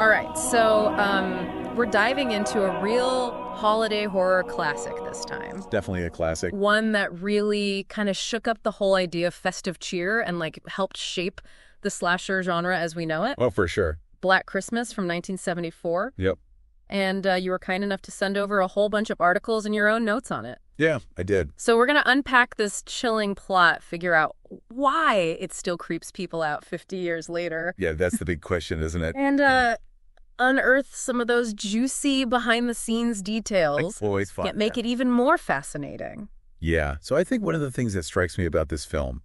All right, so we're diving into a real holiday horror classic this time. Definitely a classic. One that really kind of shook up the whole idea of festive cheer and like helped shape the slasher genre as we know it. Oh, for sure. Black Christmas from 1974. Yep. And you were kind enough to send over a whole bunch of articles and your own notes on it. Yeah, I did. So we're going to unpack this chilling plot, figure out why it still creeps people out 50 years later. Yeah, that's the big question, isn't it? And unearth some of those juicy behind-the-scenes details I always find that make it even more fascinating. Yeah. So I think one of the things that strikes me about this film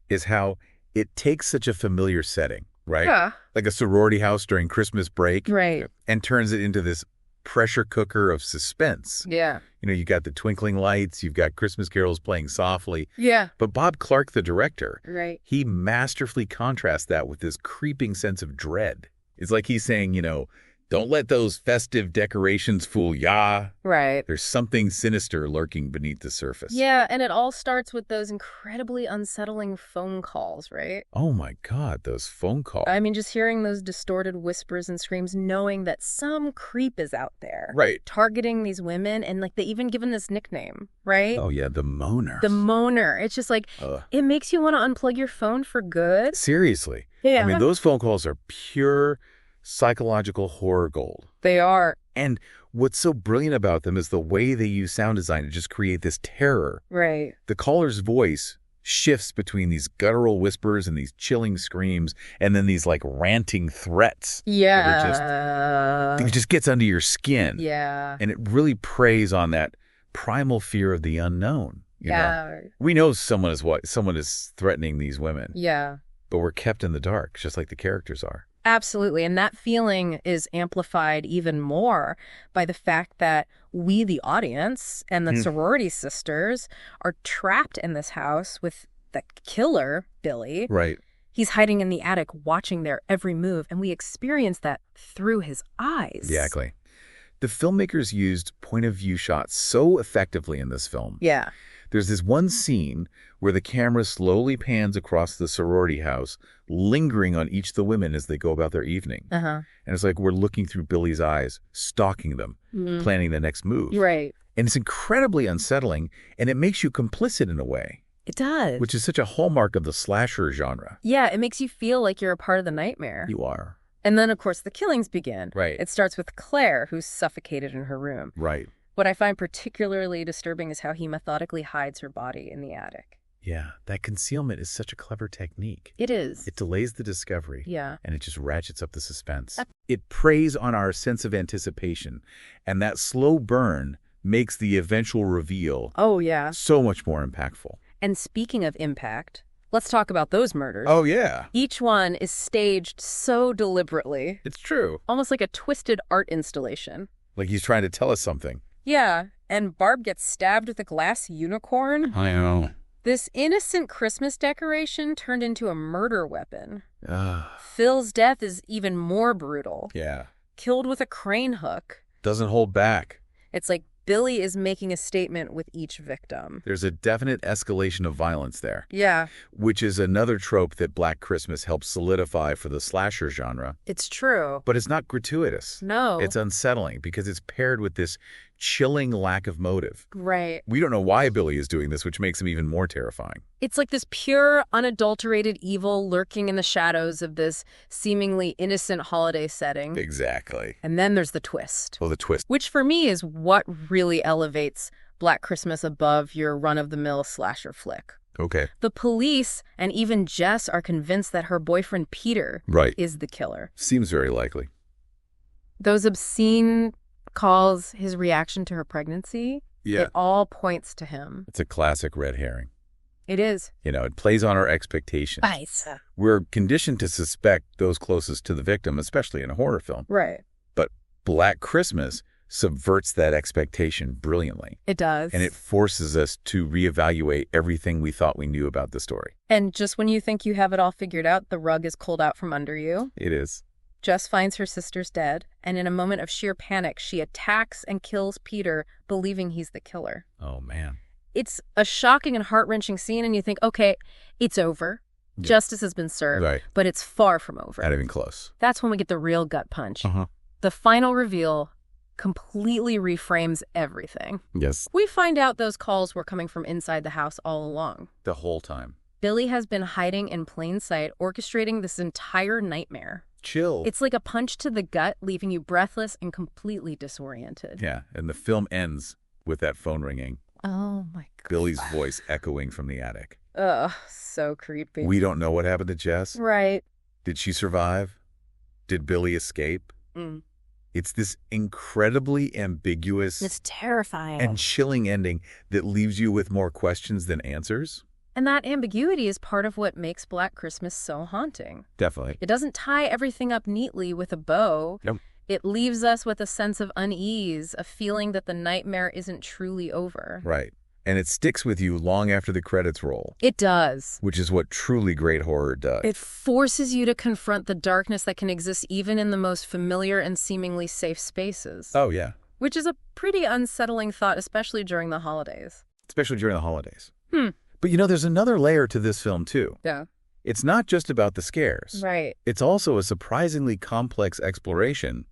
is how it takes such a familiar setting, right? Yeah. Like a sorority house during Christmas break. Right. And turns it into this pressure cooker of suspense. Yeah. You know, you got the twinkling lights, you've got Christmas carols playing softly. Yeah. But Bob Clark, the director, Right. he masterfully contrasts that with this creeping sense of dread. It's like he's saying, you know, don't let those festive decorations fool ya. Right. There's something sinister lurking beneath the surface. Yeah, and it all starts with those incredibly unsettling phone calls, right? Oh my God, those phone calls. I mean, just hearing those distorted whispers and screams, knowing that some creep is out there. Right. Targeting these women, and like they even given this nickname, right? Oh yeah, the moaner. The moaner. It's just like, it makes you want to unplug your phone for good. Seriously. Yeah. I mean, those phone calls are pure psychological horror gold. They are. And what's so brilliant about them is the way they use sound design to just create this terror. Right. The caller's voice shifts between these guttural whispers and these chilling screams and then these like ranting threats. Yeah. It just gets under your skin. Yeah. And it really preys on that primal fear of the unknown. You know? We know someone is threatening these women. Yeah. But we're kept in the dark, just like the characters are. Absolutely. And that feeling is amplified even more by the fact that we, the audience, and the sorority sisters are trapped in this house with the killer, Billy. Right. He's hiding in the attic, watching their every move, and we experience that through his eyes. Exactly. The filmmakers used point-of-view shots so effectively in this film. Yeah. There's this one scene where the camera slowly pans across the sorority house, lingering on each of the women as they go about their evening. Uh-huh. And it's like we're looking through Billy's eyes, stalking them, planning the next move. Right. And it's incredibly unsettling, and it makes you complicit in a way. It does. Which is such a hallmark of the slasher genre. Yeah, it makes you feel like you're a part of the nightmare. You are. And then, of course, the killings begin. Right. It starts with Claire, who's suffocated in her room. Right. What I find particularly disturbing is how he methodically hides her body in the attic. Yeah, that concealment is such a clever technique. It is. It delays the discovery. Yeah. And it just ratchets up the suspense. It preys on our sense of anticipation, and that slow burn makes the eventual reveal so much more impactful. And speaking of impact, let's talk about those murders. Oh, yeah. Each one is staged so deliberately. It's true. Almost like a twisted art installation. Like he's trying to tell us something. Yeah, and Barb gets stabbed with a glass unicorn. I know. This innocent Christmas decoration turned into a murder weapon. Phil's death is even more brutal. Yeah. Killed with a crane hook. Doesn't hold back. It's like Billy is making a statement with each victim. There's a definite escalation of violence there. Yeah. Which is another trope that Black Christmas helps solidify for the slasher genre. It's true. But it's not gratuitous. No. It's unsettling because it's paired with this chilling lack of motive. Right. We don't know why Billy is doing this, which makes him even more terrifying. It's like this pure, unadulterated evil lurking in the shadows of this seemingly innocent holiday setting. Exactly. And then there's the twist. Oh, the twist. Which for me is what really elevates Black Christmas above your run-of-the-mill slasher flick. Okay. The police and even Jess are convinced that her boyfriend Peter is the killer. Seems very likely. Those obscene calls, his reaction to her pregnancy, it all points to him. It's a classic red herring. It is. You know, it plays on our expectations. Right. We're conditioned to suspect those closest to the victim, especially in a horror film. Right. But Black Christmas subverts that expectation brilliantly. It does. And it forces us to reevaluate everything we thought we knew about the story. And just when you think you have it all figured out, the rug is pulled out from under you. It is. Jess finds her sisters dead, and in a moment of sheer panic, she attacks and kills Peter, believing he's the killer. Oh, man. It's a shocking and heart-wrenching scene, and you think, okay, it's over. Justice has been served, right, but it's far from over. Not even close. That's when we get the real gut punch. The final reveal completely reframes everything. Yes. We find out those calls were coming from inside the house all along. The whole time. Billy has been hiding in plain sight, orchestrating this entire nightmare. Chill. It's like a punch to the gut, leaving you breathless and completely disoriented. Yeah, and the film ends with that phone ringing. Oh, my God. Billy's voice echoing from the attic. Ugh, so creepy. We don't know what happened to Jess. Right. Did she survive? Did Billy escape? It's this incredibly ambiguous... It's terrifying. And chilling ending that leaves you with more questions than answers. And that ambiguity is part of what makes Black Christmas so haunting. Definitely. It doesn't tie everything up neatly with a bow. Nope. It leaves us with a sense of unease, a feeling that the nightmare isn't truly over. Right. And it sticks with you long after the credits roll. It does. Which is what truly great horror does. It forces you to confront the darkness that can exist even in the most familiar and seemingly safe spaces. Oh, yeah. Which is a pretty unsettling thought, especially during the holidays. Especially during the holidays. But, there's another layer to this film, too. Yeah. It's not just about the scares. Right. It's also a surprisingly complex exploration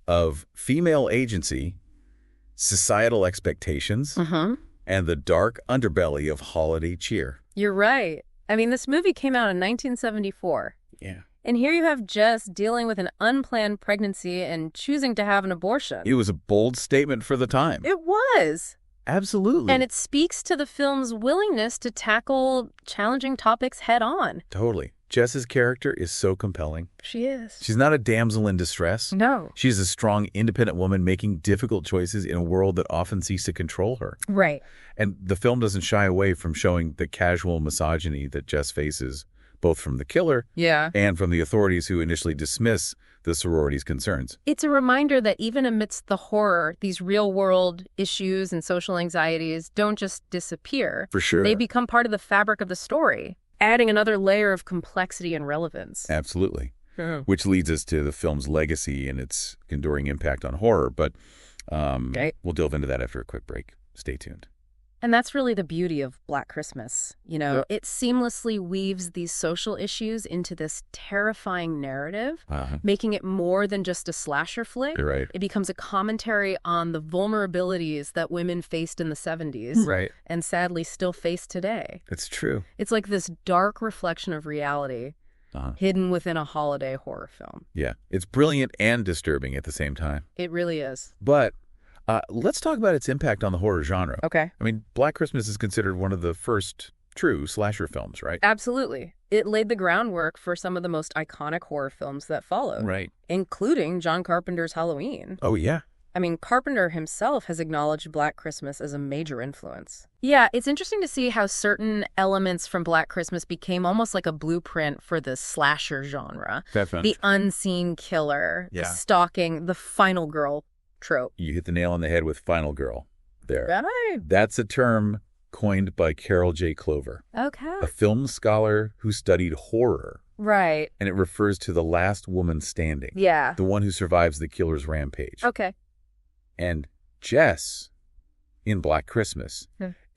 of female agency, societal expectations, and the dark underbelly of holiday cheer. You're right. I mean, this movie came out in 1974. Yeah. And here you have Jess dealing with an unplanned pregnancy and choosing to have an abortion. It was a bold statement for the time. It was. Absolutely. And it speaks to the film's willingness to tackle challenging topics head on. Totally. Jess's character is so compelling. She is. She's not a damsel in distress. No. She's a strong, independent woman making difficult choices in a world that often seeks to control her. Right. And the film doesn't shy away from showing the casual misogyny that Jess faces, both from the killer and from the authorities who initially dismiss the sorority's concerns. It's a reminder that even amidst the horror, these real-world issues and social anxieties don't just disappear. For sure. They become part of the fabric of the story, adding another layer of complexity and relevance. Absolutely. Which leads us to the film's legacy and its enduring impact on horror. But we'll delve into that after a quick break. Stay tuned. And that's really the beauty of Black Christmas. It seamlessly weaves these social issues into this terrifying narrative, making it more than just a slasher flick. You're right. It becomes a commentary on the vulnerabilities that women faced in the 70s. Right. And sadly still face today. It's true. It's like this dark reflection of reality hidden within a holiday horror film. Yeah. It's brilliant and disturbing at the same time. It really is. But let's talk about its impact on the horror genre. Okay. I mean, Black Christmas is considered one of the first true slasher films, right? Absolutely. It laid the groundwork for some of the most iconic horror films that followed. Right. Including John Carpenter's Halloween. Oh, yeah. I mean, Carpenter himself has acknowledged Black Christmas as a major influence. Yeah, it's interesting to see how certain elements from Black Christmas became almost like a blueprint for the slasher genre. Definitely. The unseen killer, the stalking, the final girl trope. You hit the nail on the head with Final Girl there. Right. That's a term coined by Carol J. Clover, Okay. a film scholar who studied horror. Right. And it refers to the last woman standing. Yeah. The one who survives the killer's rampage. Okay. And Jess, in Black Christmas,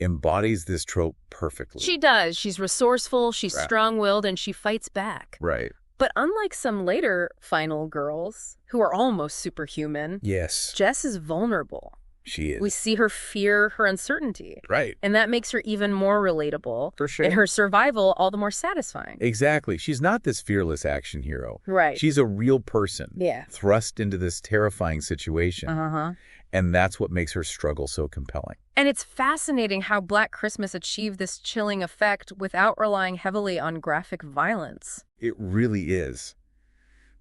embodies this trope perfectly. She does. She's resourceful, she's strong-willed, and she fights back. Right. But unlike some later final girls, who are almost superhuman, Yes. Jess is vulnerable. She is. We see her fear, her uncertainty. Right. And that makes her even more relatable. For sure. And her survival all the more satisfying. Exactly. She's not this fearless action hero. Right. She's a real person. Yeah. Thrust into this terrifying situation. Uh-huh. And that's what makes her struggle so compelling. And it's fascinating how Black Christmas achieved this chilling effect without relying heavily on graphic violence. It really is.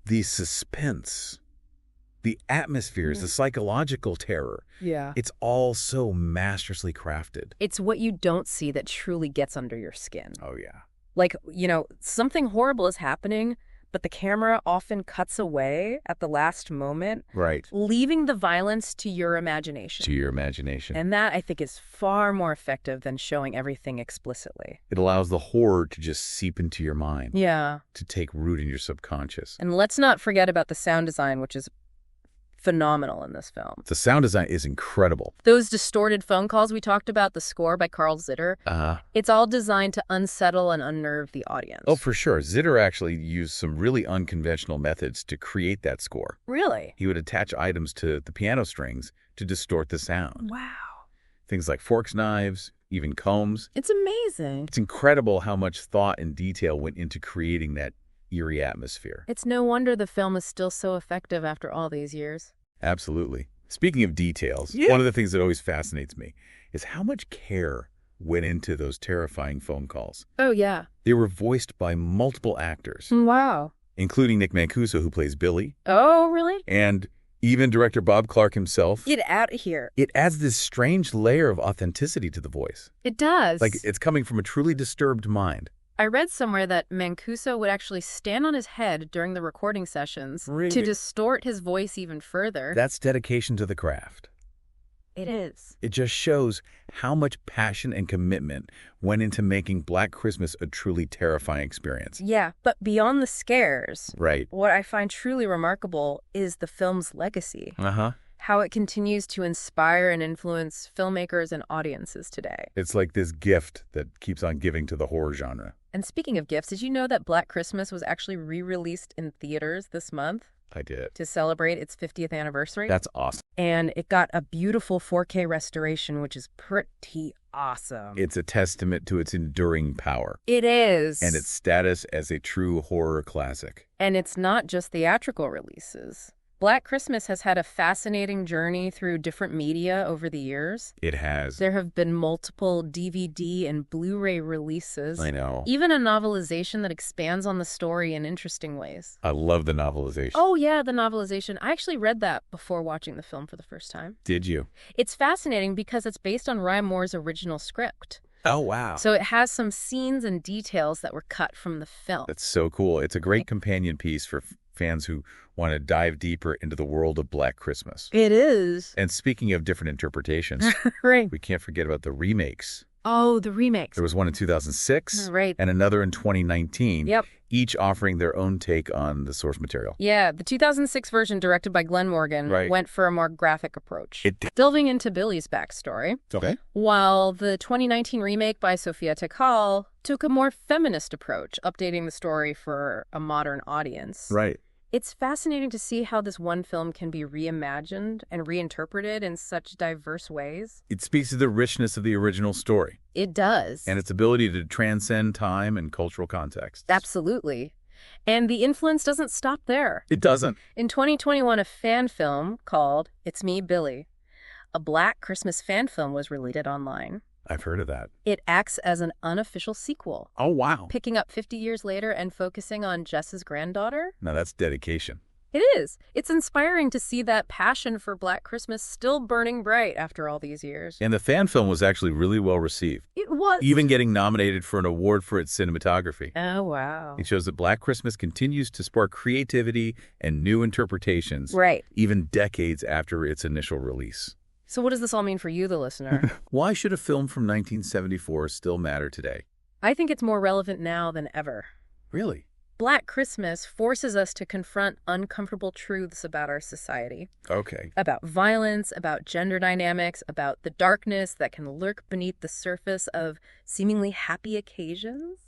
The suspense, the atmospheres, the psychological terror. Yeah. It's all so masterfully crafted. It's what you don't see that truly gets under your skin. Oh, yeah. Like, something horrible is happening, but the camera often cuts away at the last moment. Right. Leaving the violence to your imagination. To your imagination. And that, I think, is far more effective than showing everything explicitly. It allows the horror to just seep into your mind. Yeah. To take root in your subconscious. And let's not forget about the sound design, which is phenomenal in this film. The sound design is incredible. Those distorted phone calls we talked about, the score by Carl Zitter, it's all designed to unsettle and unnerve the audience. Oh, for sure. Zitter actually used some really unconventional methods to create that score. Really? He would attach items to the piano strings to distort the sound. Wow. Things like forks, knives, even combs. It's amazing. It's incredible how much thought and detail went into creating that eerie atmosphere. It's no wonder the film is still so effective after all these years. Absolutely. Speaking of details, one of the things that always fascinates me is how much care went into those terrifying phone calls. Oh, yeah. They were voiced by multiple actors, Wow. including Nick Mancuso, who plays Billy, Oh, really? and even director Bob Clark himself. Get out of here. It adds this strange layer of authenticity to the voice. It does. Like it's coming from a truly disturbed mind. I read somewhere that Mancuso would actually stand on his head during the recording sessions Really? to distort his voice even further. That's dedication to the craft. It is. It just shows how much passion and commitment went into making Black Christmas a truly terrifying experience. Yeah, but beyond the scares, Right. what I find truly remarkable is the film's legacy. Uh-huh. How it continues to inspire and influence filmmakers and audiences today. It's like this gift that keeps on giving to the horror genre. And speaking of gifts, did you know that Black Christmas was actually re-released in theaters this month I did. to celebrate its 50th anniversary? That's awesome. And it got a beautiful 4K restoration, which is pretty awesome. It's a testament to its enduring power It is. and its status as a true horror classic. And it's not just theatrical releases. Black Christmas has had a fascinating journey through different media over the years. It has. There have been multiple DVD and Blu-ray releases. I know. Even a novelization that expands on the story in interesting ways. I love the novelization. Oh, yeah, the novelization. I actually read that before watching the film for the first time. Did you? It's fascinating because it's based on Ryan Moore's original script. Oh, wow. So it has some scenes and details that were cut from the film. That's so cool. It's a great companion piece for fans who want to dive deeper into the world of Black Christmas. It is. And speaking of different interpretations, Right. we can't forget about the remakes. Oh, the remakes. There was one in 2006 Right. and another in 2019, Yep. each offering their own take on the source material. Yeah, the 2006 version, directed by Glenn Morgan, Right. went for a more graphic approach, It did. delving into Billy's backstory, Okay. while the 2019 remake by Sofia Takal took a more feminist approach, updating the story for a modern audience. Right. It's fascinating to see how this one film can be reimagined and reinterpreted in such diverse ways. It speaks to the richness of the original story It does. and its ability to transcend time and cultural context. Absolutely. And the influence doesn't stop there. It doesn't. In 2021, a fan film called It's Me, Billy, a Black Christmas fan film, was released online. I've heard of that. It acts as an unofficial sequel, Oh, wow. picking up 50 years later and focusing on Jess's granddaughter. Now that's dedication. It is. It's inspiring to see that passion for Black Christmas still burning bright after all these years. And the fan film was actually really well received, It was. even getting nominated for an award for its cinematography. Oh, wow. It shows that Black Christmas continues to spark creativity and new interpretations, Right. even decades after its initial release. So what does this all mean for you, the listener? Why should a film from 1974 still matter today? I think it's more relevant now than ever. Really? Black Christmas forces us to confront uncomfortable truths about our society, Okay. about violence, about gender dynamics, about the darkness that can lurk beneath the surface of seemingly happy occasions.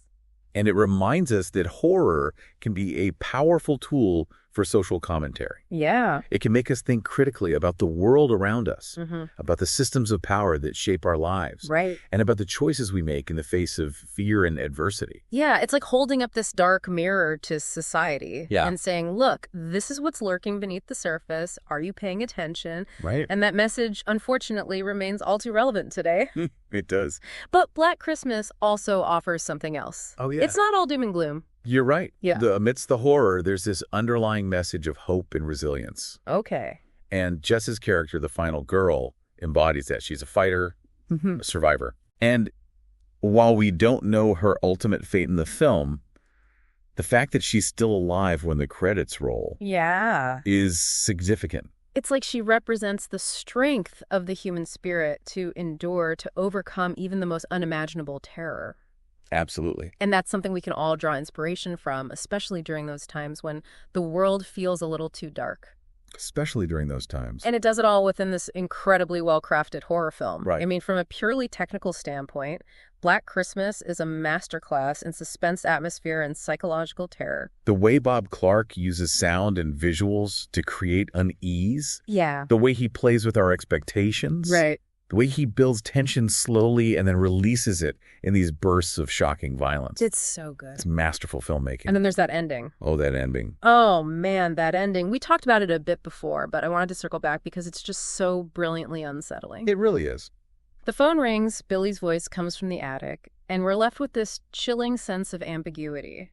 And it reminds us that horror can be a powerful tool for social commentary. Yeah. It can make us think critically about the world around us, Mm-hmm. about the systems of power that shape our lives, Right. and about the choices we make in the face of fear and adversity. Yeah, it's like holding up this dark mirror to society Yeah. and saying, look, this is what's lurking beneath the surface. Are you paying attention? Right. And that message, unfortunately, remains all too relevant today. It does. But Black Christmas also offers something else. Oh, yeah. It's not all doom and gloom. You're right. Yeah. Amidst the horror, there's this underlying message of hope and resilience. Okay. And Jess's character, the final girl, embodies that. She's a fighter, Mm-hmm. a survivor. And while we don't know her ultimate fate in the film, the fact that she's still alive when the credits roll Yeah. is significant. It's like she represents the strength of the human spirit to endure, to overcome even the most unimaginable terror. Absolutely. And that's something we can all draw inspiration from, especially during those times when the world feels a little too dark. Especially during those times. And it does it all within this incredibly well-crafted horror film. Right. I mean, from a purely technical standpoint, Black Christmas is a masterclass in suspense atmosphere and psychological terror. The way Bob Clark uses sound and visuals to create unease. Yeah. The way he plays with our expectations. Right. The way he builds tension slowly and then releases it in these bursts of shocking violence. It's so good. It's masterful filmmaking. And then there's that ending. Oh, that ending. Oh, man, that ending. We talked about it a bit before, but I wanted to circle back because it's just so brilliantly unsettling. It really is. The phone rings, Billy's voice comes from the attic, and we're left with this chilling sense of ambiguity.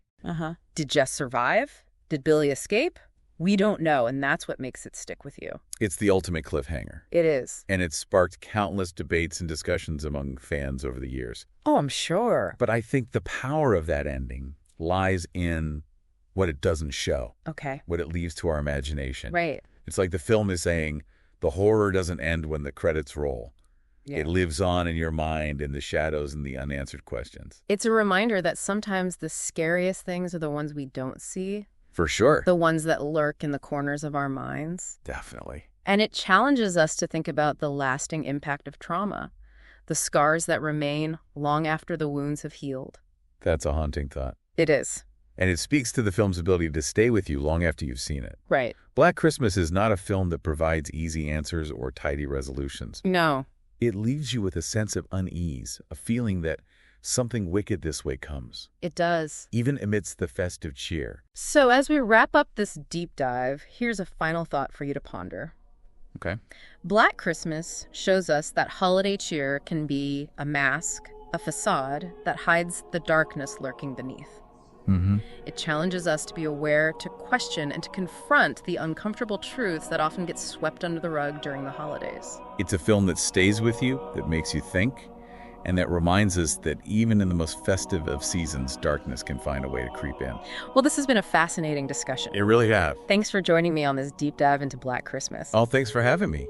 Did Jess survive? Did Billy escape? We don't know, and that's what makes it stick with you. It's the ultimate cliffhanger. It is. And it's sparked countless debates and discussions among fans over the years. Oh, I'm sure. But I think the power of that ending lies in what it doesn't show. Okay. What it leaves to our imagination. Right. It's like the film is saying, the horror doesn't end when the credits roll. Yeah. It lives on in your mind in the shadows and the unanswered questions. It's a reminder that sometimes the scariest things are the ones we don't see. For sure. The ones that lurk in the corners of our minds. Definitely. And it challenges us to think about the lasting impact of trauma, the scars that remain long after the wounds have healed. That's a haunting thought. It is. And it speaks to the film's ability to stay with you long after you've seen it. Right. Black Christmas is not a film that provides easy answers or tidy resolutions. No. It leaves you with a sense of unease, a feeling that something wicked this way comes. It does. Even amidst the festive cheer. So as we wrap up this deep dive, here's a final thought for you to ponder. Okay. Black Christmas shows us that holiday cheer can be a mask, a facade that hides the darkness lurking beneath. It challenges us to be aware, to question, and to confront the uncomfortable truths that often get swept under the rug during the holidays. It's a film that stays with you, that makes you think, and that reminds us that even in the most festive of seasons, darkness can find a way to creep in. Well, this has been a fascinating discussion. It really have. Thanks for joining me on this deep dive into Black Christmas. Oh, thanks for having me.